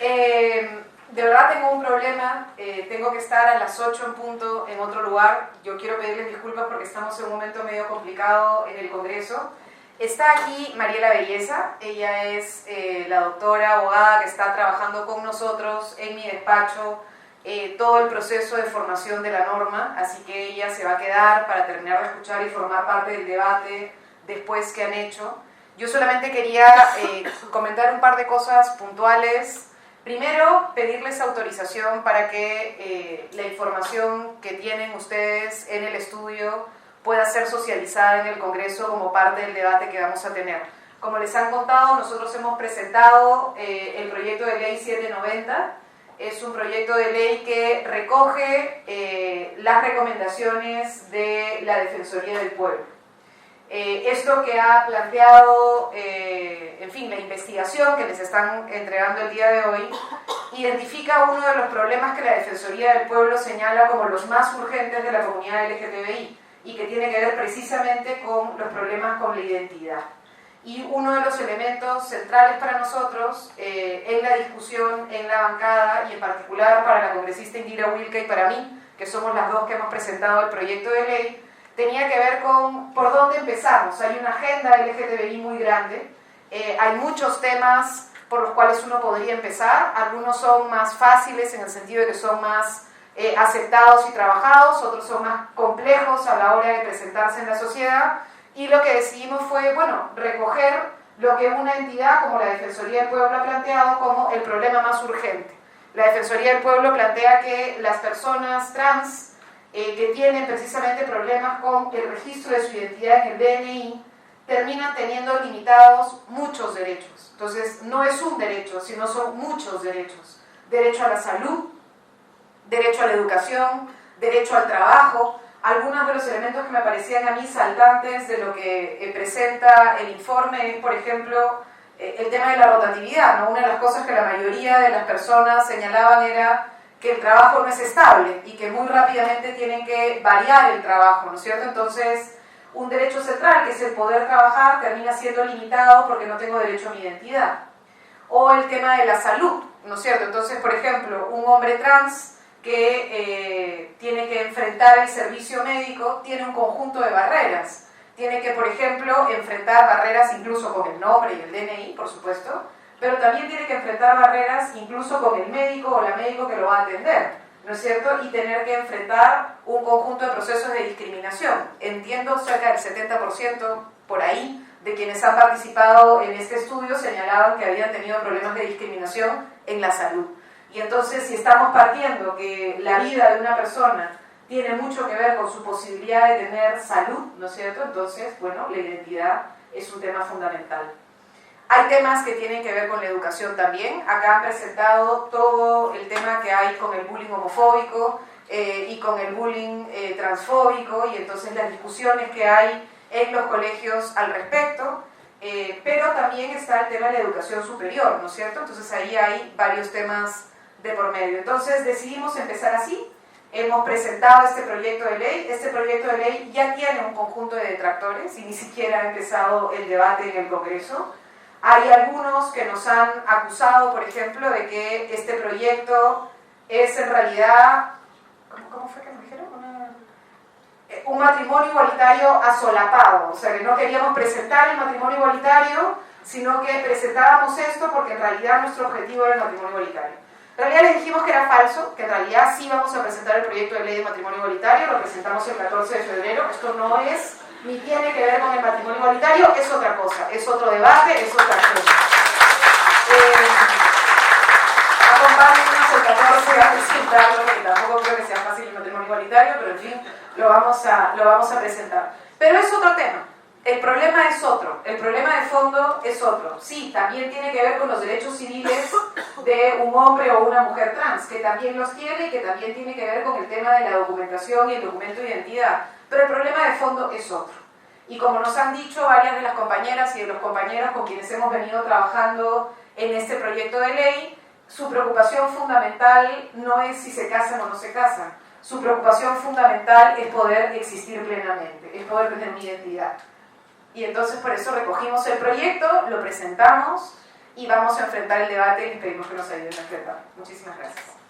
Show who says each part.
Speaker 1: De verdad tengo un problema, tengo que estar a las 8 en punto en otro lugar. Yo quiero pedirles disculpas porque estamos en un momento medio complicado en el Congreso. Está aquí Mariela Belleza, ella es la doctora abogada que está trabajando con nosotros en mi despacho todo el proceso de formación de la norma, así que ella se va a quedar para terminar de escuchar y formar parte del debate después que han hecho. Yo solamente quería comentar un par de cosas puntuales. Primero, pedirles autorización para que la información que tienen ustedes en el estudio pueda ser socializada en el Congreso como parte del debate que vamos a tener. Como les han contado, nosotros hemos presentado el proyecto de ley 790. Es un proyecto de ley que recoge las recomendaciones de la Defensoría del Pueblo. Esto que ha planteado, en fin, la investigación que les están entregando el día de hoy, identifica uno de los problemas que la Defensoría del Pueblo señala como los más urgentes de la comunidad LGTBI y que tiene que ver precisamente con los problemas con la identidad. Y uno de los elementos centrales para nosotros en la discusión en la bancada y en particular para la congresista Indira Wilka y para mí, que somos las dos que hemos presentado el proyecto de ley, tenía que ver con por dónde empezamos. Hay una agenda LGTBI muy grande, hay muchos temas por los cuales uno podría empezar, algunos son más fáciles en el sentido de que son más aceptados y trabajados, otros son más complejos a la hora de presentarse en la sociedad, y lo que decidimos fue, bueno, recoger lo que una entidad como la Defensoría del Pueblo ha planteado como el problema más urgente. La Defensoría del Pueblo plantea que las personas trans que tienen precisamente problemas con el registro de su identidad en el DNI terminan teniendo limitados muchos derechos. Entonces, no es un derecho, sino son muchos derechos. Derecho a la salud, derecho a la educación, derecho al trabajo. Algunos de los elementos que me parecían a mí saltantes de lo que presenta el informe es, por ejemplo, el tema de la rotatividad, ¿no? Una de las cosas que la mayoría de las personas señalaban era que el trabajo no es estable y que muy rápidamente tienen que variar el trabajo, ¿no es cierto? Entonces, un derecho central, que es el poder trabajar, termina siendo limitado porque no tengo derecho a mi identidad. O el tema de la salud, ¿no es cierto? Entonces, por ejemplo, un hombre trans que tiene que enfrentar el servicio médico tiene un conjunto de barreras. Tiene que, por ejemplo, enfrentar barreras incluso con el nombre y el DNI, por supuesto, pero también tiene que enfrentar barreras incluso con el médico o la médico que lo va a atender, ¿no es cierto? Y tener que enfrentar un conjunto de procesos de discriminación. Entiendo cerca del 70% por ahí de quienes han participado en este estudio señalaban que habían tenido problemas de discriminación en la salud. Y entonces, si estamos partiendo que la vida de una persona tiene mucho que ver con su posibilidad de tener salud, ¿no es cierto? Entonces, bueno, la identidad es un tema fundamental. Hay temas que tienen que ver con la educación también. Acá han presentado todo el tema que hay con el bullying homofóbico y con el bullying transfóbico, y entonces las discusiones que hay en los colegios al respecto. Pero también está el tema de la educación superior, ¿no es cierto? Entonces ahí hay varios temas de por medio. Entonces decidimos empezar así. Hemos presentado este proyecto de ley. Este proyecto de ley ya tiene un conjunto de detractores y ni siquiera ha empezado el debate en el Congreso. Hay algunos que nos han acusado, por ejemplo, de que este proyecto es en realidad, ¿cómo fue que me dijeron? Un matrimonio igualitario asolapado, o sea que no queríamos presentar el matrimonio igualitario, sino que presentábamos esto porque en realidad nuestro objetivo era el matrimonio igualitario. En realidad les dijimos que era falso, que en realidad sí vamos a presentar el proyecto de ley de matrimonio igualitario, lo presentamos el 14 de febrero, esto no es ni tiene que ver con el matrimonio igualitario, es otra cosa, es otro debate, es otra cosa. Acompáñennos el 14 a presentarlo, porque tampoco creo que sea fácil el matrimonio igualitario, pero en fin, lo vamos a presentar. Pero es otro tema, el problema es otro, el problema de fondo es otro. Sí, también tiene que ver con los derechos civiles de un hombre o una mujer trans, que también los tiene y que también tiene que ver con el tema de la documentación y el documento de identidad. Pero el problema de fondo es otro. Y como nos han dicho varias de las compañeras y de los compañeros con quienes hemos venido trabajando en este proyecto de ley, su preocupación fundamental no es si se casan o no se casan. Su preocupación fundamental es poder existir plenamente, es poder tener una identidad. Y entonces por eso recogimos el proyecto, lo presentamos, y vamos a enfrentar el debate y les pedimos que nos ayuden a enfrentar. Muchísimas gracias.